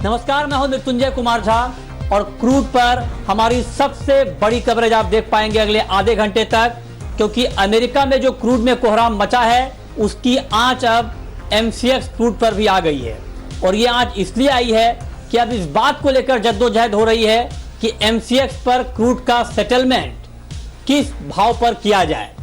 नमस्कार, मैं हूं मृत्युंजय कुमार झा और क्रूड पर हमारी सबसे बड़ी कवरेज आप देख पाएंगे अगले आधे घंटे तक, क्योंकि अमेरिका में जो क्रूड में कोहराम मचा है उसकी आंच अब एमसीएक्स क्रूड पर भी आ गई है। और ये आंच इसलिए आई है कि अब इस बात को लेकर जद्दोजहद हो रही है कि एमसीएक्स पर क्रूड का सेटलमेंट किस भाव पर किया जाए।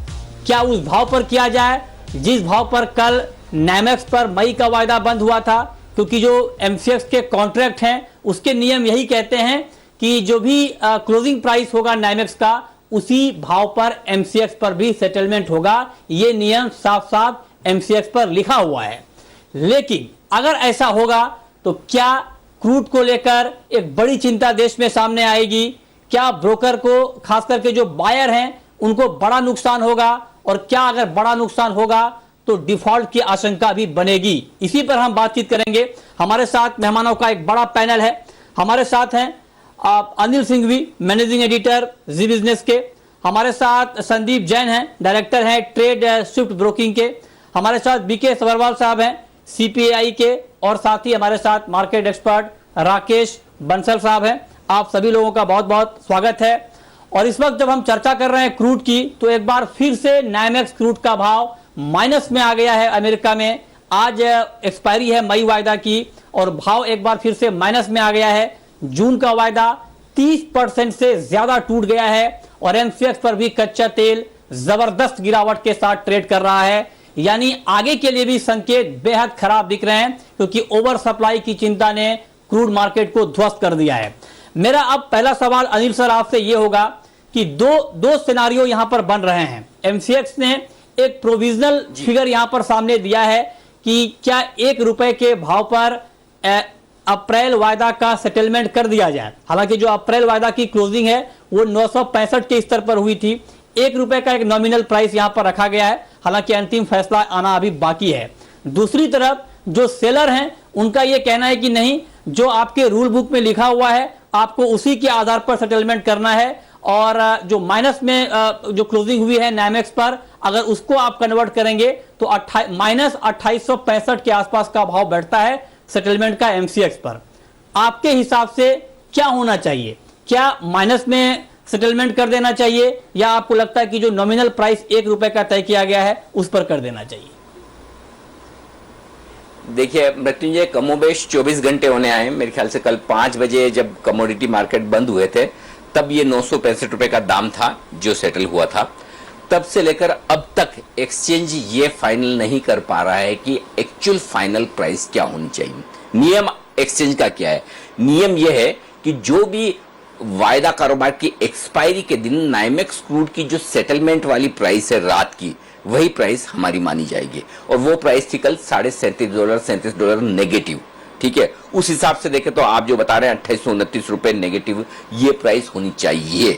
क्या उस भाव पर किया जाए जिस भाव पर कल नाइमेक्स पर मई का वायदा बंद हुआ था, क्योंकि जो एमसीएक्स के कॉन्ट्रैक्ट हैं उसके नियम यही कहते हैं कि जो भी क्लोजिंग प्राइस होगा नाइमेक्स का उसी भाव पर एमसीएक्स पर भी सेटलमेंट होगा। ये नियम साफ साफ एमसीएक्स पर लिखा हुआ है। लेकिन अगर ऐसा होगा तो क्या क्रूड को लेकर एक बड़ी चिंता देश में सामने आएगी? क्या ब्रोकर को, खास करके जो बायर हैं, उनको बड़ा नुकसान होगा? और क्या अगर बड़ा नुकसान होगा तो डिफॉल्ट की आशंका भी बनेगी? इसी पर हम बातचीत करेंगे। हमारे साथ मेहमानों का एक बड़ा पैनल है। हमारे साथ हैं अनिल सिंघवी, मैनेजिंग एडिटर जी बिजनेस के। हमारे साथ संदीप जैन हैं, डायरेक्टर हैं ट्रेड स्विफ्ट ब्रोकिंग के। हमारे साथ बीके सबरवाल साहब हैं, सीपीआई के। और साथ ही हमारे साथ मार्केट एक्सपर्ट राकेश बंसल साहब हैं। आप सभी लोगों का बहुत बहुत स्वागत है। और इस वक्त जब हम चर्चा कर रहे हैं क्रूड की, तो एक बार फिर से नाइमेक्स क्रूड का भाव माइनस में आ गया है अमेरिका में। आज एक्सपायरी है मई वायदा की और भाव एक बार फिर से माइनस में आ गया है। जून का वायदा 30% से ज्यादा टूट गया है और एमसीएक्स पर भी कच्चा तेल जबरदस्त गिरावट के साथ ट्रेड कर रहा है। यानी आगे के लिए भी संकेत बेहद खराब दिख रहे हैं, क्योंकि ओवर सप्लाई की चिंता ने क्रूड मार्केट को ध्वस्त कर दिया है। मेरा अब पहला सवाल अनिल सर आपसे यह होगा कि दो सिनारियो यहां पर बन रहे हैं। एमसीएक्स ने एक प्रोविजनल फिगर यहां पर सामने दिया है कि क्या ₹1 के भाव पर अप्रैल वायदा का सेटलमेंट कर दिया जाए। हालांकि जो अप्रैल वायदा की क्लोजिंग है वो 965 के स्तर पर हुई थी। ₹1 का एक नॉमिनल प्राइस यहां पर रखा गया है, हालांकि अंतिम फैसला आना अभी बाकी है। दूसरी तरफ जो सेलर हैं उनका यह कहना है कि नहीं, जो आपके रूल बुक में लिखा हुआ है आपको उसी के आधार पर सेटलमेंट करना है। और जो माइनस में जो क्लोजिंग हुई है नाइमेक्स पर, अगर उसको आप कन्वर्ट करेंगे तो माइनस 2865 के आसपास का भाव बैठता है सेटलमेंट का एमसीएक्स पर। आपके हिसाब से क्या होना चाहिए? क्या माइनस में सेटलमेंट कर देना चाहिए या आपको लगता है कि जो नॉमिनल प्राइस ₹1 का तय किया गया है उस पर कर देना चाहिए? देखिए मृत्युंजय, कमोबेश 24 घंटे होने आए। मेरे ख्याल से कल 5 बजे जब कमोडिटी मार्केट बंद हुए थे तब ये ₹965 का दाम था जो सेटल हुआ था। तब से लेकर अब तक एक्सचेंज ये फाइनल नहीं कर पा रहा है कि एक्चुअल फाइनल प्राइस क्या होनी चाहिए। नियम एक्सचेंज का क्या है? नियम यह है कि जो भी वायदा कारोबार की एक्सपायरी के दिन नाइमेक्स क्रूड की जो सेटलमेंट वाली प्राइस है रात की, वही प्राइस हमारी मानी जाएगी। और वो प्राइस थी कल $37 नेगेटिव। ठीक है, उस हिसाब से देखें तो आप जो बता रहे हैं ₹2829 नेगेटिव ये प्राइस होनी चाहिए।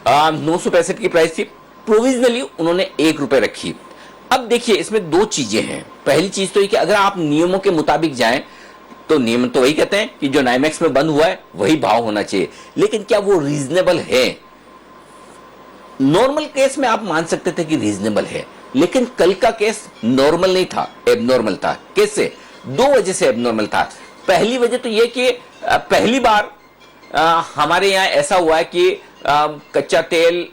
965 की प्राइस थी, प्रोविजनली उन्होंने ₹1 रखी। अब देखिए इसमें दो चीजें हैं। पहली चीज तो ये कि अगर आप नियमों के मुताबिक जाएं तो नियम तो वही कहते हैं कि जो नाइमेक्स में बंद हुआ है वही भाव होना चाहिए, लेकिन क्या वो रीजनेबल है? नॉर्मल केस में आप मान सकते थे कि रीजनेबल है, लेकिन कल का केस नॉर्मल नहीं था, एबनॉर्मल था। कैसे? 2 वजह से एबनॉर्मल था। पहली वजह तो यह कि पहली बार हमारे यहाँ ऐसा हुआ है कि कच्चा तेल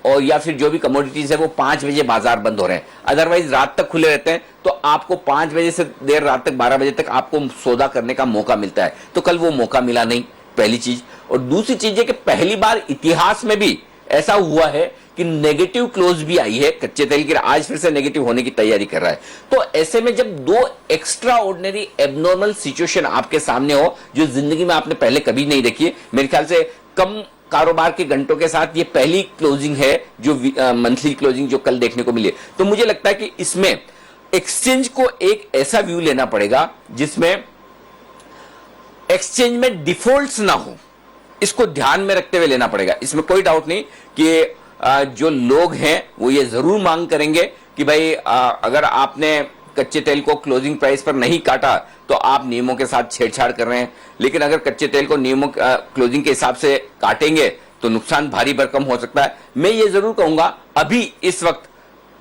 और या फिर जो भी कमोडिटीज है वो 5 बजे बाजार बंद हो रहे हैं। अदरवाइज रात तक खुले रहते हैं, तो आपको 5 बजे से देर रात तक 12 बजे तक आपको सौदा करने का मौका मिलता है। तो कल वो मौका मिला नहीं, पहली चीज। और दूसरी चीज है कि पहली बार इतिहास में भी ऐसा हुआ है कि नेगेटिव क्लोज भी आई है कच्चे तेल की। आज फिर से नेगेटिव होने की तैयारी कर रहा है। तो ऐसे में जब 2 एक्स्ट्रा ऑर्डिनरी एबनॉर्मल सिचुएशन आपके सामने हो जो जिंदगी में आपने पहले कभी नहीं देखी है, मेरे ख्याल से कम कारोबार के घंटों के साथ ये पहली क्लोजिंग है जो मंथली क्लोजिंग जो कल देखने को मिली। तो मुझे लगता है कि इसमें एक्सचेंज को एक ऐसा व्यू लेना पड़ेगा जिसमें एक्सचेंज में डिफॉल्ट्स ना हो, इसको ध्यान में रखते हुए लेना पड़ेगा। इसमें कोई डाउट नहीं कि जो लोग हैं वो ये जरूर मांग करेंगे कि भाई अगर आपने कच्चे तेल को क्लोजिंग प्राइस पर नहीं काटा तो आप नियमों के साथ छेड़छाड़ कर रहे हैं। लेकिन अगर कच्चे तेल को नियमों क्लोजिंग के हिसाब से काटेंगे तो नुकसान भारी भरकम हो सकता है। मैं ये जरूर कहूंगा अभी इस वक्त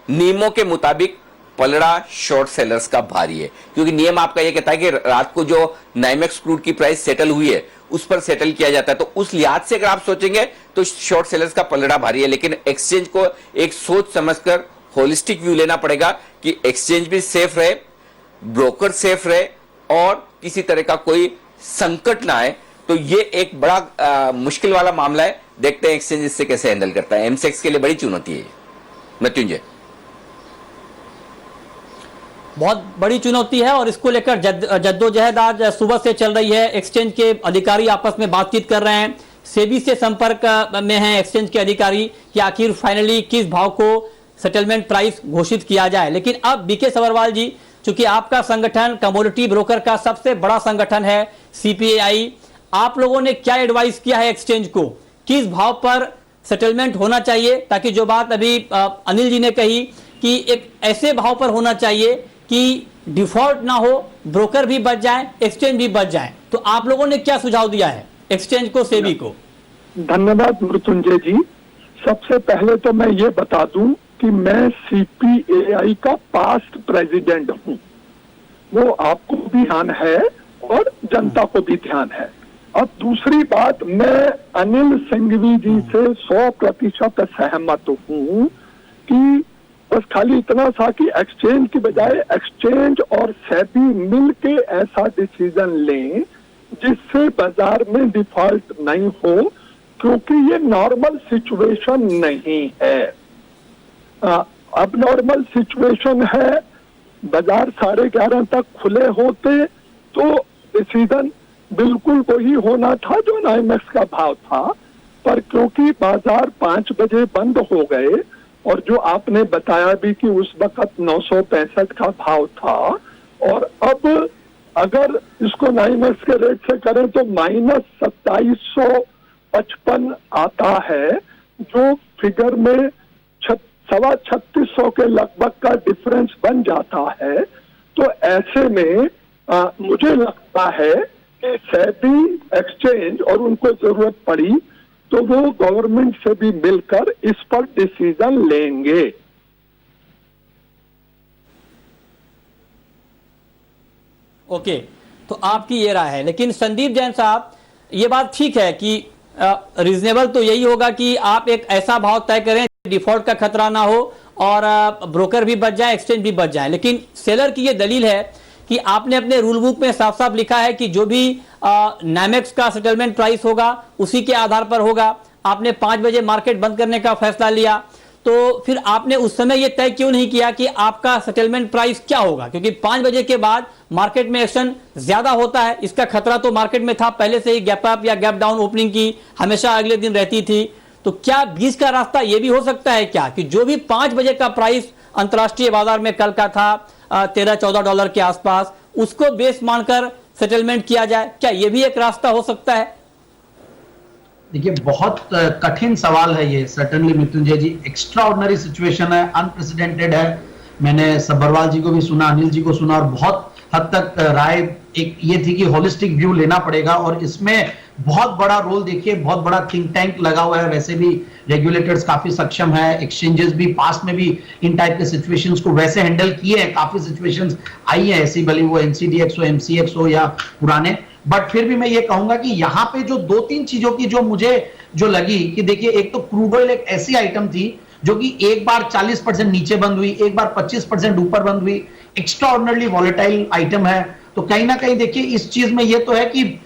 नियमों के मुताबिक पलड़ा शॉर्ट सेलर्स का भारी है, क्योंकि नियम आपका यह कहता है कि रात को जो नाइमेक्स क्रूड की प्राइस सेटल हुई है उस पर सेटल किया जाता है। तो उस लिहाज से अगर आप सोचेंगे तो शॉर्ट सेलर्स का पलड़ा भारी है, लेकिन एक्सचेंज को एक सोच समझकर होलिस्टिक व्यू लेना पड़ेगा कि एक्सचेंज भी सेफ रहे, ब्रोकर सेफ रहे और किसी तरह का कोई संकट ना आए। तो ये एक बड़ा मुश्किल वाला मामला है, देखते हैं एक्सचेंज इससे कैसे हैंडल करता है। एमसेक्स के लिए बड़ी चुनौती है मृत्युंजय, बहुत बड़ी चुनौती है और इसको लेकर जद्दोजहद आज सुबह से चल रही है। एक्सचेंज के अधिकारी आपस में बातचीत कर रहे हैं, सेबी से संपर्क में हैं एक्सचेंज के अधिकारी कि आखिर फाइनली किस भाव को सेटलमेंट प्राइस घोषित किया जाए। लेकिन अब बीके सभरवाल जी, चूंकि आपका संगठन कमोडिटी ब्रोकर का सबसे बड़ा संगठन है सीपीआई, आप लोगों ने क्या एडवाइस किया है एक्सचेंज को, किस भाव पर सेटलमेंट होना चाहिए, ताकि जो बात अभी अनिल जी ने कही कि एक ऐसे भाव पर होना चाहिए कि डिफॉल्ट ना हो, ब्रोकर भी बच जाए, एक्सचेंज भी बच जाए। तो आप लोगों ने क्या सुझाव दिया है एक्सचेंज को, सेबी को? धन्यवाद मृत्युंजय जी। सबसे पहले तो मैं ये बता दूं कि मैं सीपीएआई का पास्ट प्रेसिडेंट हूं, वो आपको भी ध्यान है और जनता को भी ध्यान है। अब दूसरी बात, मैं अनिल सिंघवी जी से 100% सहमत हूं कि बस खाली इतना सा कि एक्सचेंज की बजाय एक्सचेंज और सेबी मिल के ऐसा डिसीजन लें जिससे बाजार में डिफॉल्ट नहीं हो, क्योंकि ये नॉर्मल सिचुएशन नहीं है। अब नॉर्मल सिचुएशन है, बाजार 11:30 तक खुले होते तो डिसीजन बिल्कुल वही होना था जो नाइमेक्स का भाव था, पर क्योंकि बाजार 5 बजे बंद हो गए और जो आपने बताया भी कि उस वक्त 965 का भाव था, और अब अगर इसको नाइमेक्स के रेट से करें तो -2755 आता है, जो फिगर में 3600 के लगभग का डिफरेंस बन जाता है। तो ऐसे में मुझे लगता है कि सेबी, एक्सचेंज और उनको जरूरत पड़ी तो वो गवर्नमेंट से भी मिलकर इस पर डिसीजन लेंगे। ओके, तो आपकी ये राय है। लेकिन संदीप जैन साहब, ये बात ठीक है कि रीजनेबल तो यही होगा कि आप एक ऐसा भाव तय करें डिफॉल्ट का खतरा ना हो और ब्रोकर भी बच जाए, एक्सचेंज भी बच जाए। लेकिन सेलर की ये दलील है कि आपने अपने रूल बुक में साफ साफ लिखा है कि जो भी नाइमेक्स का सेटलमेंट प्राइस होगा उसी के आधार पर होगा। आपने 5 बजे मार्केट बंद करने का फैसला लिया, तो फिर आपने उस समय यह तय क्यों नहीं किया कि आपका सेटलमेंट प्राइस क्या होगा? क्योंकि 5 बजे के बाद मार्केट में एक्शन ज्यादा होता है, इसका खतरा तो मार्केट में था पहले से ही। गैप अप या गैप डाउन ओपनिंग की हमेशा अगले दिन रहती थी। तो क्या बीच का रास्ता यह भी हो सकता है क्या कि जो भी 5 बजे का प्राइस अंतर्राष्ट्रीय बाजार में कल का था $13-14 के आसपास, उसको बेस मानकर सेटलमेंट किया जाए? क्या यह भी एक रास्ता हो सकता है? देखिए, बहुत कठिन सवाल है ये सर्टेनली मृत्युंजय जी। एक्स्ट्राऑर्डिनरी सिचुएशन है, अनप्रेसिडेंटेड है। मैंने सब्बरवाल जी को भी सुना, अनिल जी को सुना, और बहुत हद तक राय एक ये थी कि होलिस्टिक व्यू लेना पड़ेगा। और इसमें बहुत बड़ा रोल देखिए, बहुत बड़ा थिंक टैंक लगा हुआ है। वैसे भी रेगुलेटर्स काफी सक्षम है, एक्सचेंजेस भी पास्ट में भी इन टाइप के सिचुएशंस को वैसे हैंडल किए हैं। काफी सिचुएशंस आई है ऐसी, भले वो एनसीडीएक्स हो, एमसीएक्स हो या पुराने। बट फिर भी मैं ये कहूंगा कि यहाँ पे जो 2-3 चीजों की जो मुझे लगी कि देखिए, एक तो क्रूड ऑयल एक ऐसी आइटम थी जो कि एक बार 40% नीचे बंद हुई, एक बार 25% ऊपर बंद हुई। एक्स्ट्राऑर्डिनरली वॉलेटाइल आइटम है। तो कहीं ना कहीं देखिए, इस चीज में ये तो है कि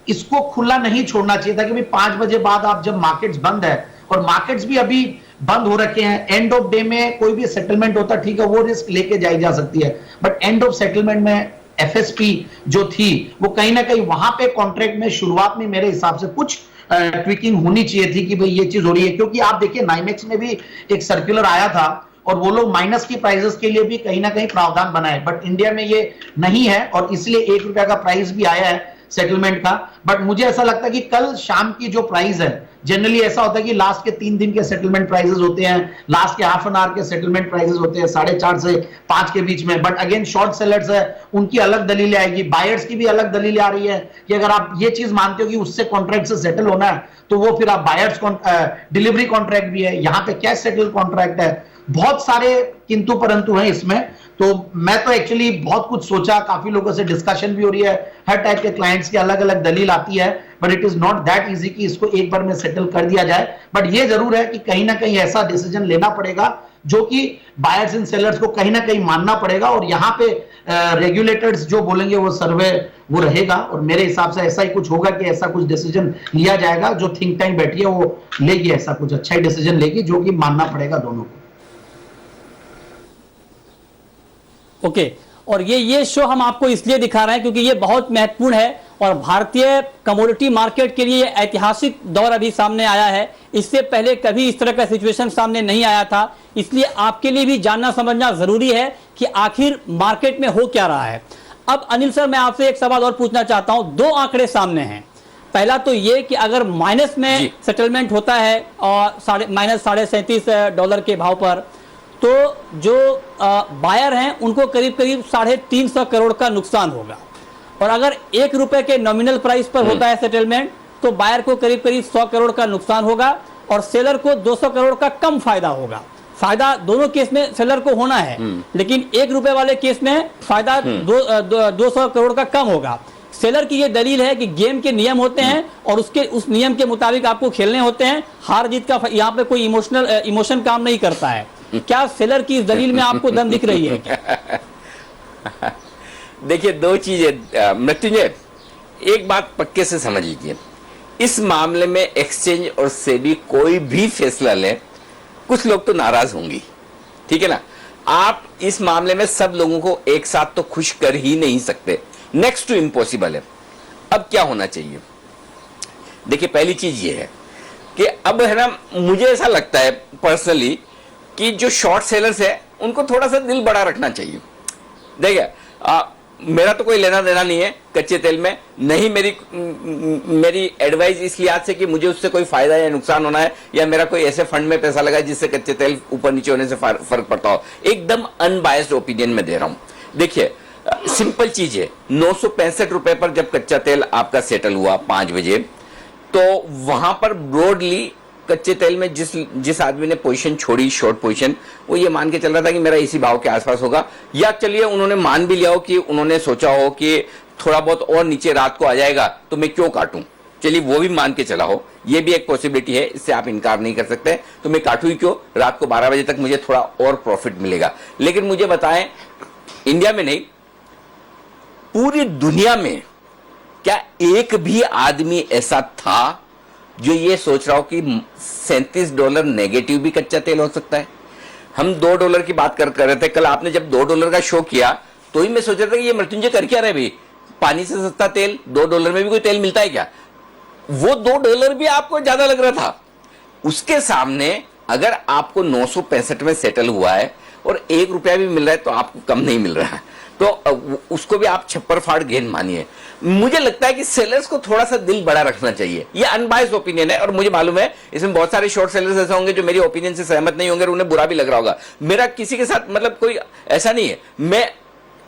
इसको खुला नहीं छोड़ना चाहिए था कि भाई 5 बजे बाद आप जब मार्केट्स बंद है, और मार्केट्स भी अभी बंद हो रखे हैं, एंड ऑफ डे में कोई भी सेटलमेंट होता, ठीक है, वो रिस्क लेके जाई जा सकती है। बट एंड ऑफ सेटलमेंट में एफएसपी जो थी वो कहीं ना कहीं वहां पे कॉन्ट्रैक्ट में शुरुआत में मेरे हिसाब से कुछ ट्विकिंग होनी चाहिए थी कि भाई ये चीज हो रही है। क्योंकि आप देखिए, नाइमेक्स में भी एक सर्कुलर आया था और वो लोग माइनस की प्राइसेस के लिए भी कहीं ना कहीं प्रावधान बनाए, बट इंडिया में ये नहीं है और इसलिए ₹1 का प्राइस भी आया है सेटलमेंट का। बट मुझे ऐसा लगता है कि कल शाम की जो प्राइस है, जनरली ऐसा होता है कि लास्ट के 3 दिन के सेटलमेंट प्राइसेस होते हैं, लास्ट के हाफ एन आवर के सेटलमेंट प्राइसेस होते हैं 4:30 से 5 के बीच में। बट अगेन शॉर्ट सेलर्स है, उनकी अलग दलीलें आएगी, बायर्स की भी अलग दलीलें आ रही है कि अगर आप ये चीज मानते हो कि उससे कॉन्ट्रैक्ट से सेटल होना है तो वो फिर आप बायर्स डिलीवरी कॉन्ट्रैक्ट भी है, यहाँ पे कैश सेटल कॉन्ट्रैक्ट है। बहुत सारे किंतु परंतु हैं इसमें। तो मैं तो एक्चुअली बहुत कुछ सोचा, काफी लोगों से डिस्कशन भी हो रही है, हर टाइप के क्लाइंट्स की अलग अलग दलील आती है, but it is not that easy कि इसको एक बार में सेटल कर दिया जाए। बट ये जरूर है कि कहीं ना कहीं ऐसा डिसीजन लेना पड़ेगा जो कि बायर्स एंड सेलर्स को कहीं ना कहीं मानना पड़ेगा, और यहाँ पे रेगुलेटर्स जो बोलेंगे वो सर्वे वो रहेगा, और मेरे हिसाब से ऐसा ही कुछ होगा कि ऐसा कुछ डिसीजन लिया जाएगा। जो थिंक टैंक बैठी है वो लेगी ऐसा कुछ अच्छा ही डिसीजन लेगी जो कि मानना पड़ेगा दोनों को। ओके और ये शो हम आपको इसलिए दिखा रहे हैं क्योंकि ये बहुत महत्वपूर्ण है और भारतीय कमोडिटी मार्केट के लिए ऐतिहासिक दौर अभी सामने आया है। इससे पहले कभी इस तरह का सिचुएशन सामने नहीं आया था, इसलिए आपके लिए भी जानना समझना जरूरी है कि आखिर मार्केट में हो क्या रहा है। अब अनिल सर, मैं आपसे एक सवाल और पूछना चाहता हूं। दो आंकड़े सामने हैं। पहला तो ये कि अगर माइनस में सेटलमेंट होता है और -$37.5 के भाव पर, तो जो बायर हैं उनको करीब करीब 350 करोड़ का नुकसान होगा, और अगर ₹1 के नॉमिनल प्राइस पर होता है सेटलमेंट तो बायर को करीब करीब 100 करोड़ का नुकसान होगा और सेलर को 200 करोड़ का कम फायदा होगा। फायदा दोनों केस में सेलर को होना है, लेकिन ₹1 वाले केस में फायदा 200 करोड़ का कम होगा। सेलर की ये दलील है कि गेम के नियम होते हैं और उस नियम के मुताबिक आपको खेलने होते हैं। हार जीत का यहाँ पे कोई इमोशन काम नहीं करता है। क्या सेलर की इस दलील में आपको दम दिख रही है क्या? देखिए, दो चीजें मृत्युंजय, एक बात पक्के से समझ लीजिए, इस मामले में एक्सचेंज और सेबी कोई भी फैसला ले, कुछ लोग तो नाराज होंगी, ठीक है ना। आप इस मामले में सब लोगों को एक साथ तो खुश कर ही नहीं सकते, नेक्स्ट टू इम्पॉसिबल है। अब क्या होना चाहिए? देखिए, पहली चीज ये है कि अब है ना, मुझे ऐसा लगता है पर्सनली कि जो शॉर्ट सेलर्स है उनको थोड़ा सा दिल बड़ा रखना चाहिए। देखिए, मेरा तो कोई लेना देना नहीं है कच्चे तेल में, नहीं मेरी एडवाइस इस लिहाज से कि मुझे उससे कोई फायदा या नुकसान होना है, या मेरा कोई ऐसे फंड में पैसा लगा है जिससे कच्चे तेल ऊपर नीचे होने से फर्क पड़ता हो। एकदम अनबायस्ड ओपिनियन में दे रहा हूं। देखिए, सिंपल चीज है, ₹965 पर जब कच्चा तेल आपका सेटल हुआ 5 बजे, तो वहां पर ब्रॉडली कच्चे तेल में जिस आदमी ने पोजीशन छोड़ी, शॉर्ट पोजीशन, वो ये मान के चल रहा था कि मेरा इसी भाव के आसपास होगा, या चलिए उन्होंने मान भी लिया हो कि उन्होंने सोचा हो कि थोड़ा बहुत और नीचे रात को आ जाएगा तो मैं क्यों काटूं, चलिए वो भी मान के चला हो, ये भी एक पॉसिबिलिटी है, इससे आप इनकार नहीं कर सकते। तो मैं काटूं ही क्यों, रात को 12 बजे तक मुझे थोड़ा और प्रॉफिट मिलेगा। लेकिन मुझे बताएं, इंडिया में नहीं, पूरी दुनिया में क्या एक भी आदमी ऐसा था जो ये सोच रहा हो कि $37 नेगेटिव भी कच्चा तेल हो सकता है? हम $2 की बात कर रहे थे कल, आपने जब $2 का शो किया तो ही मैं सोच रहा था कि ये मृत्युंजय कर क्या रहे भाई, पानी से सस्ता तेल, $2 में भी कोई तेल मिलता है क्या? वो $2 भी आपको ज्यादा लग रहा था। उसके सामने अगर आपको 965 में सेटल हुआ है और ₹1 भी मिल रहा है तो आपको कम नहीं मिल रहा है, तो उसको भी आप छप्पर फाड़ गेंद मानिए। मुझे लगता है कि सेलर्स को थोड़ा सा दिल बड़ा रखना चाहिए। ये अनबायस्ड ओपिनियन है, और मुझे मालूम है इसमें बहुत सारे शॉर्ट सेलर्स ऐसे होंगे जो मेरी ओपिनियन से सहमत नहीं होंगे और उन्हें बुरा भी लग रहा होगा। मेरा किसी के साथ मतलब कोई ऐसा नहीं है, मैं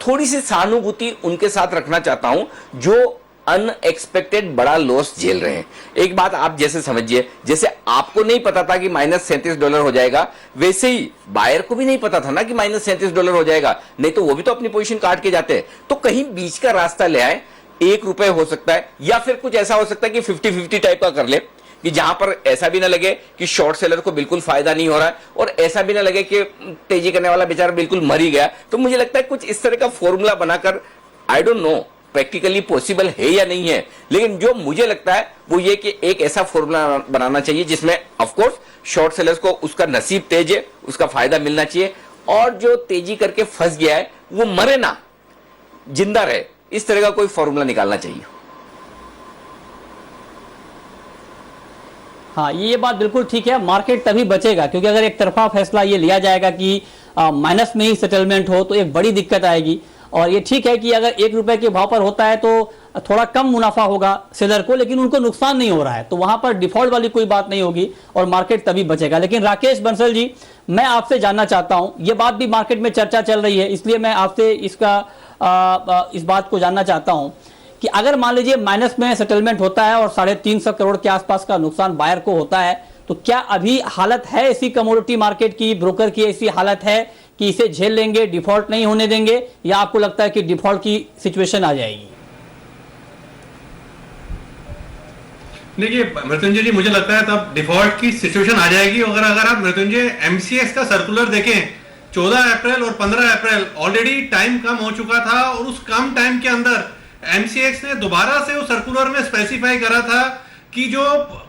थोड़ी सी सहानुभूति उनके साथ रखना चाहता हूं जो अनएक्सपेक्टेड बड़ा लॉस झेल रहे हैं। एक बात आप जैसे समझिए, जैसे आपको नहीं पता था कि -$37 हो जाएगा, वैसे ही बायर को भी नहीं पता था ना कि -$37 हो जाएगा, नहीं तो वो भी तो अपनी पोजीशन काट के जाते हैं। तो कहीं बीच का रास्ता ले आए, ₹1 हो सकता है, या फिर कुछ ऐसा हो सकता है कि 50-50 टाइप का कर ले, कि जहां पर ऐसा भी ना लगे कि शॉर्ट सेलर को बिल्कुल फायदा नहीं हो रहा है और ऐसा भी ना लगे कि तेजी करने वाला बेचारा बिल्कुल मर ही गया। तो मुझे लगता है कुछ इस तरह का फॉर्मूला बनाकर, I don't know practically possible है या नहीं है, लेकिन जो मुझे लगता है वो ये कि एक ऐसा फॉर्मूला बनाना चाहिए जिसमें ऑफ कोर्स शॉर्ट सेलर्स को उसका नसीब तेज है, उसका फायदा मिलना चाहिए, और जो तेजी करके फंस गया है वो मरे ना, जिंदा रहे। इस तरह का कोई फॉर्मूला निकालना चाहिए। हाँ, ये बात बिल्कुल ठीक है। मार्केट तभी बचेगा क्योंकि अगर एक तरफा फैसला ये लिया जाएगा कि माइनस में ही सेटलमेंट हो तो एक बड़ी दिक्कत आएगी। और ये ठीक है कि अगर ₹1 के भाव पर होता है तो थोड़ा कम मुनाफा होगा सेलर को, लेकिन उनको नुकसान नहीं हो रहा है, तो वहां पर डिफॉल्ट वाली कोई बात नहीं होगी और मार्केट तभी बचेगा। लेकिन राकेश बंसल जी, मैं आपसे जानना चाहता हूं, ये बात भी मार्केट में चर्चा चल रही है, इसलिए मैं आपसे इस बात को जानना चाहता हूं कि अगर मान लीजिए माइनस में सेटलमेंट होता है और 350 करोड़ के आसपास का नुकसान बायर को होता है, तो क्या अभी हालत है ऐसी कमोडिटी मार्केट की, ब्रोकर की ऐसी हालत है कि इसे झेल लेंगे, डिफॉल्ट नहीं होने देंगे, या आपको लगता है कि डिफॉल्ट की सिचुएशन आ जाएगी? देखिए मृत्युंजय जी, मुझे लगता है तब डिफॉल्ट की सिचुएशन आ जाएगी अगर आप मृत्युंजय एमसीएक्स का सर्कुलर देखें 14 अप्रैल और 15 अप्रैल ऑलरेडी टाइम कम हो चुका था, और उस कम टाइम के अंदर एमसीएक्स ने दोबारा से उस सर्कुलर में स्पेसिफाई करा था कि जो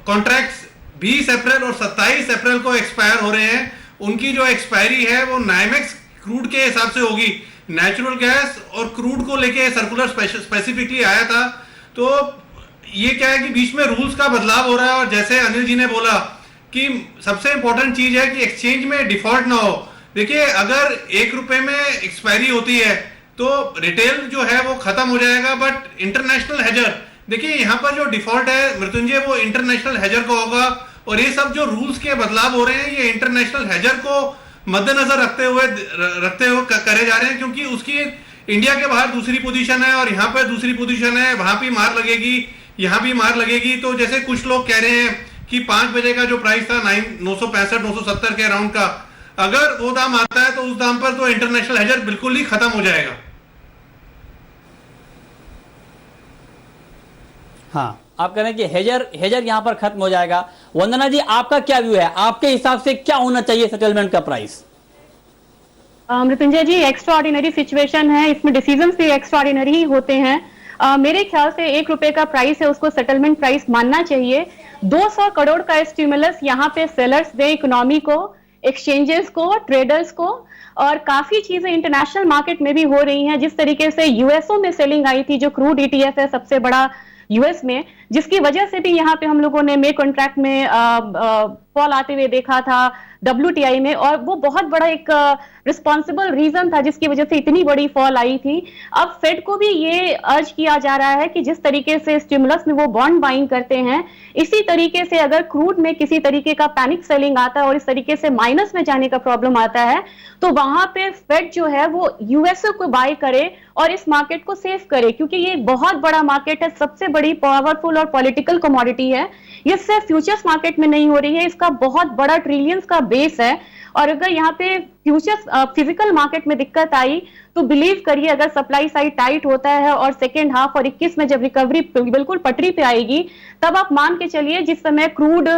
कॉन्ट्रैक्ट्स 20 अप्रैल और 27 अप्रैल को एक्सपायर हो रहे हैं, उनकी जो एक्सपायरी है वो नाइमेक्स क्रूड के हिसाब से होगी। नेचुरल गैस और क्रूड को लेके सर्कुलर स्पेसिफिकली आया था। तो ये क्या है कि बीच में रूल्स का बदलाव हो रहा है, और जैसे अनिल जी ने बोला कि सबसे इंपॉर्टेंट चीज है कि एक्सचेंज में डिफॉल्ट ना हो। देखिए अगर 1 रुपए में एक्सपायरी होती है तो रिटेल जो है वो खत्म हो जाएगा, बट इंटरनेशनल हेजर, देखिए यहाँ पर जो डिफॉल्ट है मृत्युंजय वो इंटरनेशनल हेजर को होगा, और ये सब जो रूल्स के बदलाव हो रहे हैं ये इंटरनेशनल हेजर को मद्देनजर रखते हुए करे जा रहे हैं, क्योंकि उसकी इंडिया के बाहर दूसरी पोजीशन है और यहाँ पर दूसरी पोजीशन है, वहां भी मार लगेगी, यहाँ भी मार लगेगी। तो जैसे कुछ लोग कह रहे हैं कि 5 बजे का जो प्राइस था 965-970 के अराउंड का, अगर वो दाम आता है तो उस दाम पर तो इंटरनेशनल हेजर बिल्कुल ही खत्म हो जाएगा। हाँ, आप कह रहे हैं कि हेजर यहां पर खत्म हो जाएगा। वंदना जी, आपका क्या व्यू है? आपके हिसाब से क्या होना चाहिए सेटलमेंट का प्राइस? मृत्युंजय जी, एक्स्ट्राऑर्डिनरी सिचुएशन है, इसमें डिसीजंस भी एक्स्ट्राऑर्डिनरी ही होते हैं। मेरे ख्याल से 1 रुपए का प्राइस है, उसको सेटलमेंट प्राइस मानना चाहिए। 200 करोड़ का स्टिमुलस यहाँ पे सेलर्स दे इकोनॉमी को, एक्सचेंजेस को, ट्रेडर्स को, और काफी चीजें इंटरनेशनल मार्केट में भी हो रही हैं। जिस तरीके से यूएसओ में सेलिंग आई थी, जो क्रूड ईटीएफ है सबसे बड़ा यूएस में, जिसकी वजह से भी यहाँ पे हम लोगों ने मे कॉन्ट्रैक्ट में फॉल आते हुए देखा था WTI में, और वो बहुत बड़ा एक रिस्पॉन्सिबल रीजन था जिसकी वजह से इतनी बड़ी फॉल आई थी। अब फेड को भी ये अर्ज किया जा रहा है कि जिस तरीके से स्टिमुलस में वो बॉन्ड बाइंग करते हैं, इसी तरीके से अगर क्रूड में किसी तरीके का पैनिक सेलिंग आता है और इस तरीके से माइनस में जाने का प्रॉब्लम आता है, तो वहां पे फेड जो है वो यूएसओ को बाय करे और इस मार्केट को सेव करे, क्योंकि ये बहुत बड़ा मार्केट है, सबसे बड़ी पावरफुल और पॉलिटिकल कमोडिटी है। ये सिर्फ फ्यूचर्स मार्केट में नहीं हो रही है, इसका बहुत बड़ा ट्रिलियंस का बेस है। और अगर यहाँ पे फ्यूचर्स फिजिकल मार्केट में दिक्कत आई तो बिलीव करिए, अगर सप्लाई साइड टाइट होता है और सेकेंड हाफ और 21 में जब रिकवरी बिल्कुल पटरी पे आएगी, तब आप मान के चलिए जिस समय क्रूड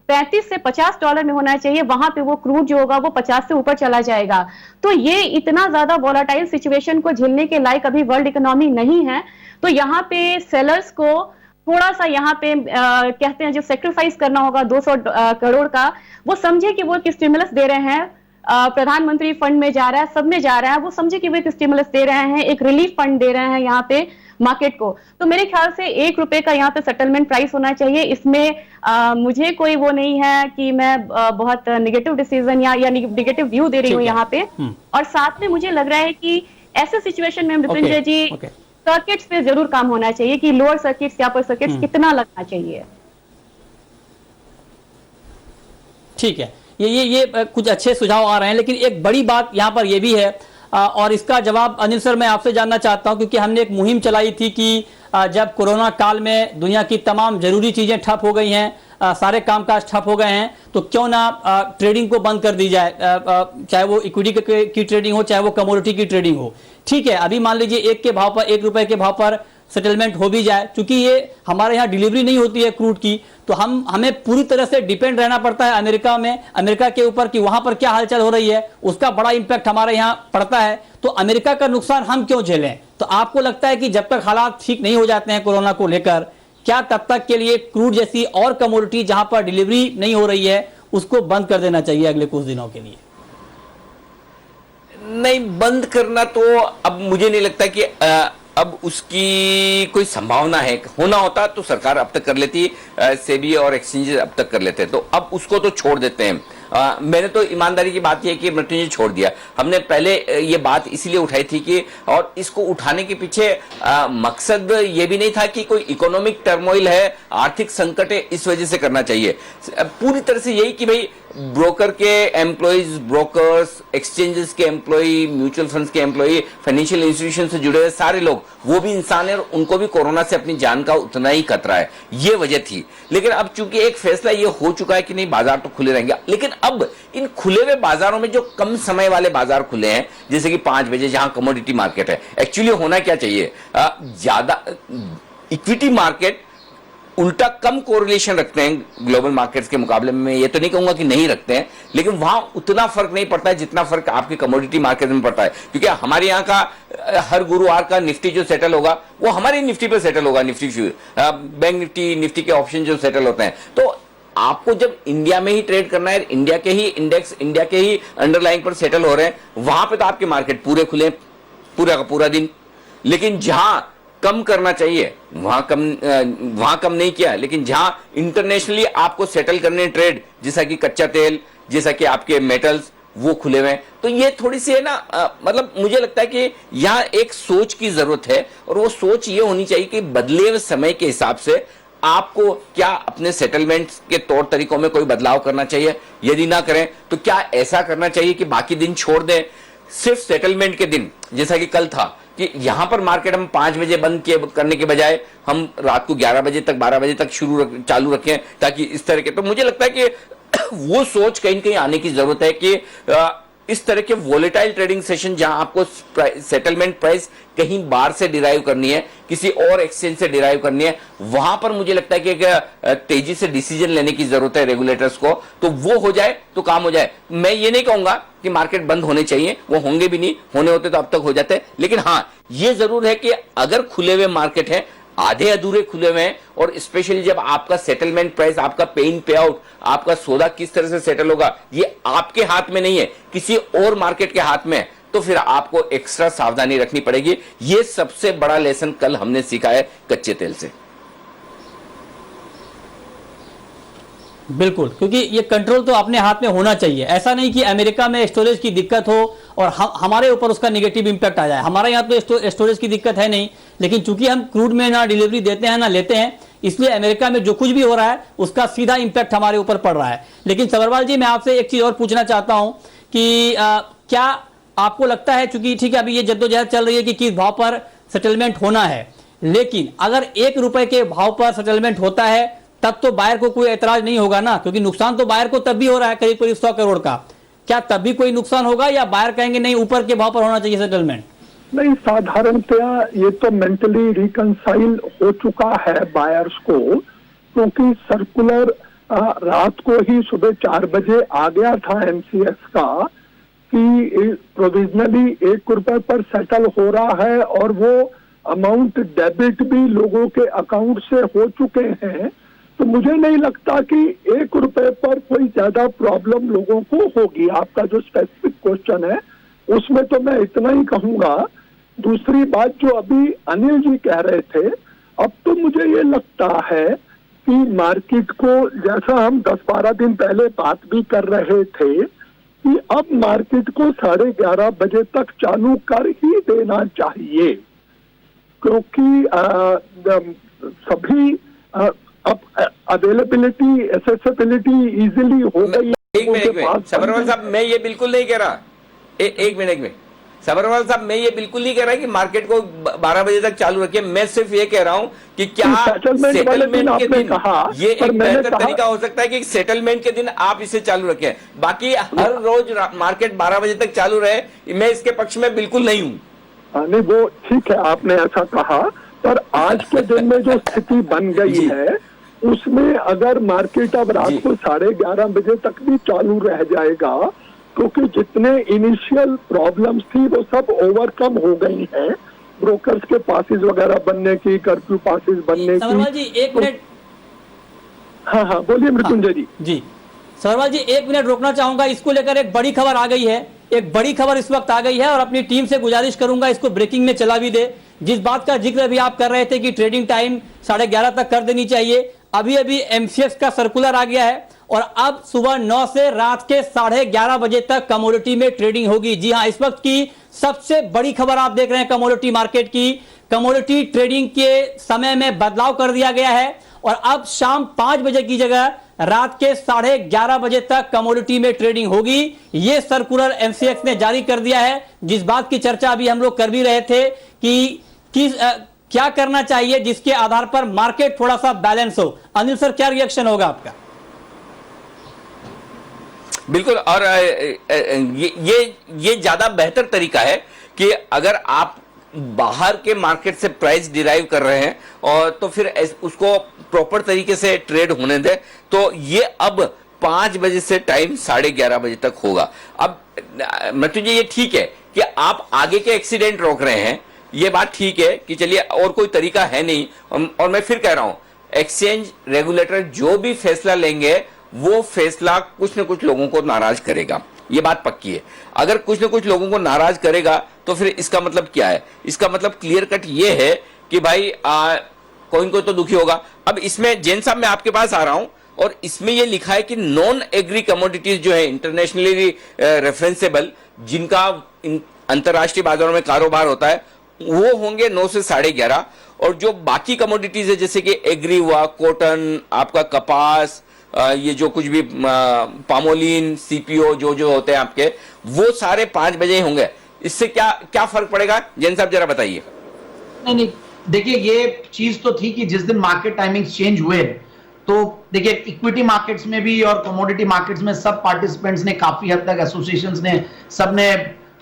35 से $50 में होना चाहिए, वहां पे वो क्रूड जो होगा वो 50 से ऊपर चला जाएगा। तो ये इतना ज्यादा वॉलेटाइल सिचुएशन को झेलने के लायक अभी वर्ल्ड इकोनॉमी नहीं है। तो यहाँ पे सेलर्स को थोड़ा सा यहाँ पे कहते हैं जो सेक्रीफाइस करना होगा 200 करोड़ का, वो समझे कि वो एक स्टिमुलस दे रहे हैं, प्रधानमंत्री फंड में जा रहा है, सब में जा रहा है, वो समझे कि वो एक स्टिमुलस दे रहे हैं, एक रिलीफ फंड दे रहे हैं यहाँ पे मार्केट को। तो मेरे ख्याल से 1 रुपए का यहाँ पे सेटलमेंट प्राइस होना चाहिए। इसमें मुझे कोई वो नहीं है कि मैं बहुत नेगेटिव डिसीजन या नेगेटिव व्यू दे रही हूँ यहाँ पे। और साथ में मुझे लग रहा है कि ऐसे सिचुएशन में मृत्युंजय जी सर्किट्स पे जरूर काम होना चाहिए कि लोअर सर्किट्स या पर सर्किट्स कितना लगना चाहिए। ठीक है, ये कुछ अच्छे सुझाव आ रहे हैं, लेकिन एक बड़ी बात यहाँ पर यह भी है, और इसका जवाब अनिल सर मैं आपसे जानना चाहता हूं, क्योंकि हमने एक मुहिम चलाई थी कि जब कोरोना काल में दुनिया की तमाम जरूरी चीजें ठप हो गई हैं, सारे कामकाज ठप हो गए हैं, तो क्यों ना ट्रेडिंग को बंद कर दी जाए, चाहे वो इक्विटी की ट्रेडिंग हो, चाहे वो कमोडिटी की ट्रेडिंग हो। ठीक है, अभी मान लीजिए 1 रुपए के भाव पर सेटलमेंट हो भी जाए, क्योंकि ये हमारे यहाँ डिलीवरी नहीं होती है क्रूड की, तो हमें पूरी तरह से डिपेंड रहना पड़ता है अमेरिका के ऊपर कि वहां पर क्या हलचल हो रही है, उसका बड़ा इंपैक्ट हमारे यहाँ पड़ता है। तो अमेरिका का नुकसान हम क्यों झेलें? तो आपको लगता है कि जब तक हालात ठीक नहीं हो जाते हैं कोरोना को लेकर, क्या तब तक के लिए क्रूड जैसी और कमोडिटी जहां पर डिलीवरी नहीं हो रही है उसको बंद कर देना चाहिए अगले कुछ दिनों के लिए? नहीं, बंद करना तो अब मुझे नहीं लगता कि अब उसकी कोई संभावना है। होना होता तो सरकार अब तक कर लेती, सेबी और एक्सचेंजेस अब तक कर लेते हैं, तो अब उसको तो छोड़ देते हैं। मैंने तो ईमानदारी की बात यह कि मृत्युंजय छोड़ दिया। हमने पहले ये बात इसलिए उठाई थी कि, और इसको उठाने के पीछे मकसद ये भी नहीं था कि कोई इकोनॉमिक टर्मोइल है, आर्थिक संकट है, इस वजह से करना चाहिए। पूरी तरह से यही कि भाई ब्रोकर के एम्प्लॉइज, ब्रोकर्स, एक्सचेंजेस के एम्प्लॉय, म्यूचुअल फंड्स के एम्प्लॉय, फाइनेंशियल इंस्टीट्यूशन से जुड़े हुए सारे लोग, वो भी इंसान है और उनको भी कोरोना से अपनी जान का उतना ही खतरा है, ये वजह थी। लेकिन अब चूंकि एक फैसला ये हो चुका है कि नहीं, बाजार तो खुले रहेंगे, लेकिन अब इन खुले हुए बाजारों में जो कम समय वाले बाजार खुले हैं, जैसे कि 5 बजे जहां कमोडिटी मार्केट है, एक्चुअली होना क्या चाहिए, ज्यादा इक्विटी मार्केट उल्टा कम कोरिलेशन रखते हैं ग्लोबल मार्केट्स के मुकाबले में। ये तो नहीं कहूंगा कि नहीं रखते हैं, लेकिन वहां उतना फर्क नहीं पड़ता है जितना फर्क आपकी कमोडिटी मार्केट में पड़ता है। क्योंकि हमारे यहाँ का हर गुरुवार का निफ्टी जो सेटल होगा वो हमारी निफ्टी पे सेटल होगा, निफ्टी बैंक निफ्टी, निफ्टी के ऑप्शन जो सेटल होते हैं। तो आपको जब इंडिया में ही ट्रेड करना है, इंडिया के ही इंडेक्स, इंडिया के ही अंडरलाइंग पर सेटल हो रहे हैं, वहां पे तो आपके मार्केट पूरे खुले, पूरा का पूरा दिन। लेकिन जहां कम करना चाहिए वहां कम नहीं किया, लेकिन जहां इंटरनेशनली आपको सेटल करने ट्रेड, जैसा कि कच्चा तेल, जैसा कि आपके मेटल्स, वो खुले हुए हैं। तो ये थोड़ी सी है ना, मतलब मुझे लगता है कि यहां एक सोच की जरूरत है, और वो सोच ये होनी चाहिए कि बदले हुए समय के हिसाब से आपको क्या अपने सेटलमेंट के तौर तरीकों में कोई बदलाव करना चाहिए, यदि ना करें तो क्या ऐसा करना चाहिए कि बाकी दिन छोड़ दें, सिर्फ सेटलमेंट के दिन, जैसा कि कल था कि यहां पर मार्केट हम 5 बजे बंद करने के बजाय हम रात को 11 बजे तक, 12 बजे तक चालू रखें, ताकि इस तरह के। तो मुझे लगता है कि वो सोच कहीं कहीं आने की जरूरत है कि इस तरह के वोलेटाइल ट्रेडिंग सेशन जहां आपको सेटलमेंट प्राइस कहीं बाहर से डिराइव करनी है, किसी और एक्सचेंज से डिराइव करनी है, वहां पर मुझे लगता है कि तेजी से डिसीजन लेने की जरूरत है रेगुलेटर्स को। तो वो हो जाए तो काम हो जाए। मैं ये नहीं कहूंगा कि मार्केट बंद होने चाहिए, वो होंगे भी नहीं, होने होते तो अब तक हो जाते। लेकिन हां, ये जरूर है कि अगर खुले हुए मार्केट है, आधे अधूरे खुले हुए हैं, और स्पेशली जब आपका सेटलमेंट प्राइस, आपका पे इन पे आउट, आपका सौदा किस तरह से सेटल होगा, ये आपके हाथ में नहीं है, किसी और मार्केट के हाथ में है, तो फिर आपको एक्स्ट्रा सावधानी रखनी पड़ेगी। ये सबसे बड़ा लेसन कल हमने सीखा है कच्चे तेल से। बिल्कुल, क्योंकि ये कंट्रोल तो अपने हाथ में होना चाहिए। ऐसा नहीं कि अमेरिका में स्टोरेज की दिक्कत हो और हमारे ऊपर उसका नेगेटिव इंपैक्ट आ जाए। हमारे यहाँ तो स्टोरेज की दिक्कत है नहीं, लेकिन चूंकि हम क्रूड में ना डिलीवरी देते हैं ना लेते हैं, इसलिए अमेरिका में जो कुछ भी हो रहा है उसका सीधा इंपैक्ट हमारे ऊपर पड़ रहा है। लेकिन सबरवाल जी, मैं आपसे एक चीज और पूछना चाहता हूं कि क्या आपको लगता है, चूंकि ठीक है अभी ये जद्दोजहद चल रही है कि किस भाव पर सेटलमेंट होना है, लेकिन अगर 1 रुपए के भाव पर सेटलमेंट होता है तब तो बायर को कोई ऐतराज नहीं होगा ना, क्योंकि नुकसान तो बायर को तब भी हो रहा है करीब करीब 100 करोड़ का। क्या तब भी कोई नुकसान होगा, या बायर कहेंगे नहीं ऊपर के भाव पर होना चाहिए सेटलमेंट? नहीं, साधारणतया ये तो मेंटली रिकंसाइल हो चुका है बायर्स को, क्योंकि सर्कुलर रात को ही सुबह 4 बजे आ गया था एमसीएक्स का कि प्रोविजनली 1 रुपए पर सेटल हो रहा है, और वो अमाउंट डेबिट भी लोगों के अकाउंट से हो चुके हैं। तो मुझे नहीं लगता कि 1 रुपए पर कोई ज्यादा प्रॉब्लम लोगों को होगी। आपका जो स्पेसिफिक क्वेश्चन है उसमें तो मैं इतना ही कहूंगा। दूसरी बात जो अभी अनिल जी कह रहे थे, अब तो मुझे ये लगता है कि मार्केट को, जैसा हम 10-12 दिन पहले बात भी कर रहे थे, कि अब मार्केट को 11:30 बजे तक चालू कर ही देना चाहिए, क्योंकि सभी अब अवेलेबिलिटी, एक्सेसिबिलिटी इजीली हो गई। एक मिनट सबरवाल साहब, मैं ये बिल्कुल नहीं कह रहा, एक मिनट सबरवाल साहब, मैं ये बिल्कुल नहीं कह रहा कि मार्केट को 12 बजे तक चालू रखिए। मैं सिर्फ ये कह रहा हूं कि क्या सेटलमेंट के दिन ये एक बेहतर तरीका हो सकता है कि सेटलमेंट के दिन आप इसे चालू रखें, बाकी हर रोज मार्केट 12 बजे तक चालू रहे, मैं इसके पक्ष में बिल्कुल नहीं हूं। नहीं, वो ठीक है, आपने ऐसा कहा, पर आज के दिन में जो स्थिति बन गई है उसमें अगर मार्केट अब रात को 11:30 बजे तक भी चालू रह जाएगा, क्योंकि जितने इनिशियल प्रॉब्लम्स थी वो सब ओवरकम हो गई हैं, ब्रोकर्स के पासेस वगैरह बनने की, कर्फ्यू पासेस बनने की। जी 1 मिनट। हाँ, बोलिए मृत्युंजय जी। जी सरवाल जी, 1 मिनट रोकना चाहूंगा। इसको लेकर एक बड़ी खबर आ गई है, एक बड़ी खबर इस वक्त आ गई है, और अपनी टीम से गुजारिश करूंगा इसको ब्रेकिंग में चला भी दे। जिस बात का जिक्र अभी आप कर रहे थे कि ट्रेडिंग टाइम 11:30 तक कर देनी चाहिए, अभी अभी एमसीएक्स का सर्कुलर आ गया है और अब सुबह 9 से रात के 11:30 बजे तक कमोडिटी में ट्रेडिंग होगी। जी हां, इस वक्त की सबसे बड़ी खबर आप देख रहे हैं कमोडिटी मार्केट की। कमोडिटी ट्रेडिंग के समय में बदलाव कर दिया गया है और अब शाम 5 बजे की जगह रात के 11:30 बजे तक कमोडिटी में ट्रेडिंग होगी। यह सर्कुलर एमसीएक्स ने जारी कर दिया है। जिस बात की चर्चा अभी हम लोग कर भी रहे थे कि क्या करना चाहिए जिसके आधार पर मार्केट थोड़ा सा बैलेंस हो। अनिल सर, क्या रिएक्शन होगा आपका? बिल्कुल, और ये ज्यादा बेहतर तरीका है कि अगर आप बाहर के मार्केट से प्राइस डिराइव कर रहे हैं और तो फिर उसको प्रॉपर तरीके से ट्रेड होने दें। तो ये अब 5 बजे से टाइम 11:30 बजे तक होगा। अब मतलब ये ठीक है कि आप आगे के एक्सीडेंट रोक रहे हैं, ये बात ठीक है कि चलिए और कोई तरीका है नहीं। और मैं फिर कह रहा हूं, एक्सचेंज रेगुलेटर जो भी फैसला लेंगे वो फैसला कुछ न कुछ लोगों को नाराज करेगा, ये बात पक्की है। अगर कुछ न कुछ लोगों को नाराज करेगा तो फिर इसका मतलब क्या है? इसका मतलब क्लियर कट ये है कि भाई कोई तो दुखी होगा। अब इसमें जैन साहब मैं आपके पास आ रहा हूं और इसमें यह लिखा है कि नॉन एग्री कमोडिटीज जो है इंटरनेशनली रेफरेंसेबल, जिनका अंतरराष्ट्रीय बाजारों में कारोबार होता है, वो होंगे 9 से 11:30। और जो बाकी कमोडिटीज है जैसे कि एग्री हुआ, कॉटन, आपका कपास, ये जो कुछ भी पामोलिन, सीपीओ जो होते हैं आपके, वो सारे 5 बजे होंगे। इससे क्या फर्क पड़ेगा जैन साहब, जरा बताइए। नहीं, देखिए ये चीज तो थी कि जिस दिन मार्केट टाइमिंग्स चेंज हुए तो देखिए इक्विटी मार्केट्स में भी और कमोडिटी मार्केट्स में सब पार्टिसिपेंट्स ने काफी हद तक, एसोसिएशंस ने, सबने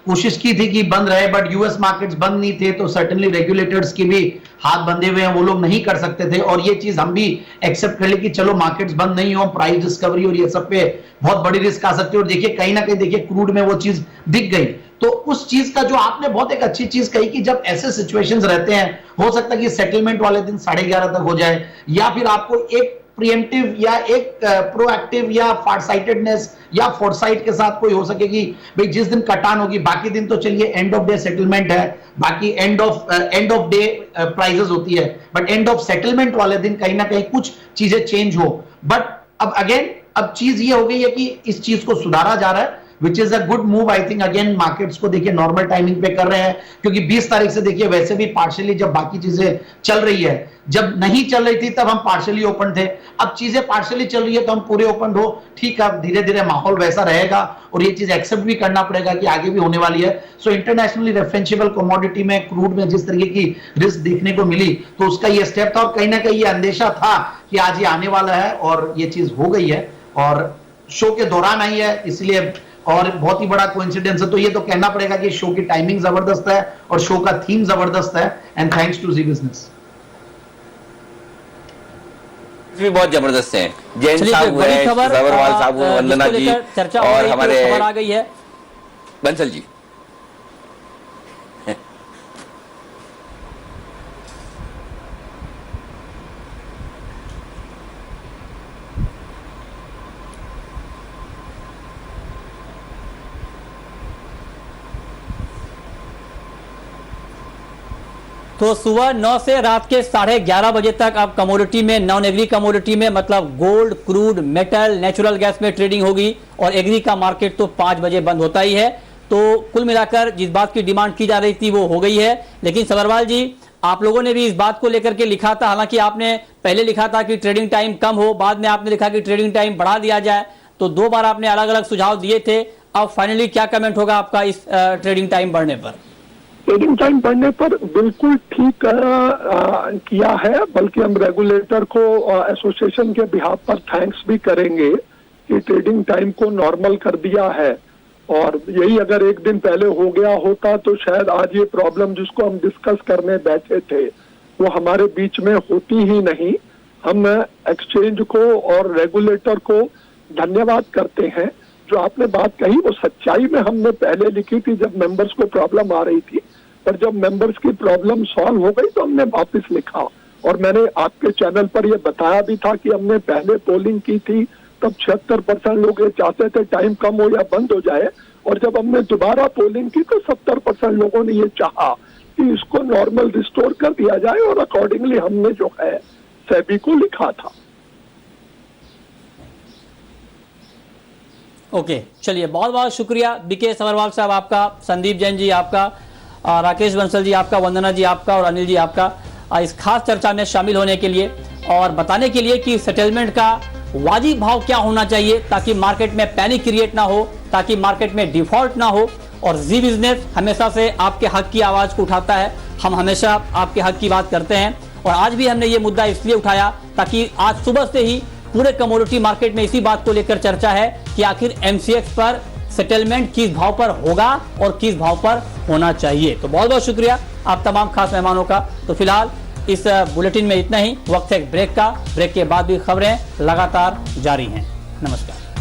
कोशिश की थी कि बंद रहे, बट यूएस मार्केट्स बंद नहीं थे तो सर्टेनली रेगुलेटर्स की भी हाथ बंधे हुए हैं, वो लोग नहीं कर सकते थे। और ये चीज हम भी एक्सेप्ट कर ले कि चलो मार्केट्स बंद नहीं हो, प्राइस डिस्कवरी और ये सब पे बहुत बड़ी रिस्क आ सकती है। और देखिए कहीं ना कहीं देखिए क्रूड में वो चीज दिख गई। तो उस चीज का जो आपने बहुत एक अच्छी चीज कही कि जब ऐसे सिचुएशंस रहते हैं, हो सकता है कि सेटलमेंट वाले दिन 11:30 तक हो जाए, या फिर आपको एक प्रिएम्प्टिव या एक प्रोएक्टिव या फारसाइटेडनेस या फोरसाइट के साथ कोई हो सके कि भाई जिस दिन कटान होगी बाकी दिन तो चलिए एंड ऑफ डे सेटलमेंट है, बाकी एंड ऑफ डे प्राइजेस होती है, बट एंड ऑफ सेटलमेंट वाले दिन कहीं ना कहीं कुछ चीजें चेंज हो। बट अब अगेन अब चीज ये हो गई है कि इस चीज को सुधारा जा रहा है, which is a good move. I think again markets को देखिए नॉर्मल टाइमिंग पे कर रहे हैं, क्योंकि 20 तारीख से देखिए वैसे भी पार्शियली जब बाकी चीजें चल रही है, जब नहीं चल रही थी तब हम पार्शियली ओपन थे, अब चीजें पार्शियली चल रही है तो हम पूरे ओपन हो। ठीक है, धीरे धीरे माहौल वैसा रहेगा और ये चीज एक्सेप्ट भी करना पड़ेगा कि आगे भी होने वाली है। सो इंटरनेशनली रेफरेंशिएबल कमोडिटी में क्रूड में जिस तरीके की रिस्क देखने को मिली तो उसका ये स्टेप था, और कहीं ना कहीं ये अंदेशा था कि आज ये आने वाला है और ये चीज हो गई है और शो के दौरान आई है, इसलिए और बहुत ही बड़ा कोइंसिडेंस है। तो ये तो कहना पड़ेगा कि शो की टाइमिंग जबरदस्त है और शो का थीम जबरदस्त है, and thanks to Zee business. भी बहुत जबरदस्त है। जैन साहब हुए, सबरवाल साहब हुए, वंदना जी और हमारे खबर आ गई है बंसल जी। तो सुबह 9 से रात के 11:30 बजे तक अब कमोडिटी में, नॉन एग्री कमोडिटी में मतलब gold, crude, metal, natural gas में ट्रेडिंग होगी और एग्री का मार्केट तो 5 बजे बंद होता ही है। तो कुल मिलाकर जिस बात की डिमांड की जा रही थी वो हो गई है। लेकिन सबरवाल जी, आप लोगों ने भी इस बात को लेकर के लिखा था, हालांकि आपने पहले लिखा था कि ट्रेडिंग टाइम कम हो, बाद में आपने लिखा कि ट्रेडिंग टाइम बढ़ा दिया जाए, तो 2 बार आपने अलग अलग सुझाव दिए थे। अब फाइनली क्या कमेंट होगा आपका इस ट्रेडिंग टाइम बढ़ने पर? ट्रेडिंग टाइम बढ़ने पर बिल्कुल ठीक किया है, बल्कि हम रेगुलेटर को एसोसिएशन के बिहाफ पर थैंक्स भी करेंगे कि ट्रेडिंग टाइम को नॉर्मल कर दिया है। और यही अगर एक दिन पहले हो गया होता तो शायद आज ये प्रॉब्लम जिसको हम डिस्कस करने बैठे थे वो हमारे बीच में होती ही नहीं। हम एक्सचेंज को और रेगुलेटर को धन्यवाद करते हैं। जो आपने बात कही वो सच्चाई में हमने पहले लिखी थी जब मेंबर्स को प्रॉब्लम आ रही थी, पर जब मेंबर्स की प्रॉब्लम सॉल्व हो गई तो हमने वापस लिखा। और मैंने आपके चैनल पर यह बताया भी था कि हमने पहले पोलिंग की थी तब 76% लोग ये चाहते थे टाइम कम हो या बंद हो जाए, और जब हमने दोबारा पोलिंग की तो 70% लोगों ने ये चाहा कि इसको नॉर्मल रिस्टोर कर दिया जाए, और अकॉर्डिंगली हमने जो है सेबी को लिखा था। ओके, चलिए बहुत बहुत शुक्रिया बीके सभरवाल साहब आपका, संदीप जैन जी आपका, राकेश बंसल जी आपका, वंदना जी आपका और अनिल जी आपका इस खास चर्चा में शामिल होने के लिए और बताने के लिए कि सेटलमेंट का वाजिब भाव क्या होना चाहिए ताकि मार्केट में पैनिक क्रिएट ना हो, ताकि मार्केट में डिफॉल्ट ना हो। और जी बिजनेस हमेशा से आपके हक की आवाज़ को उठाता है, हम हमेशा आपके हक की बात करते हैं और आज भी हमने ये मुद्दा इसलिए उठाया ताकि आज सुबह से ही पूरे कमोडिटी मार्केट में इसी बात को लेकर चर्चा है कि आखिर एमसीएक्स पर सेटलमेंट किस भाव पर होगा और किस भाव पर होना चाहिए। तो बहुत बहुत शुक्रिया आप तमाम खास मेहमानों का। तो फिलहाल इस बुलेटिन में इतना ही, वक्त है एक ब्रेक का, ब्रेक के बाद भी खबरें लगातार जारी हैं। नमस्कार।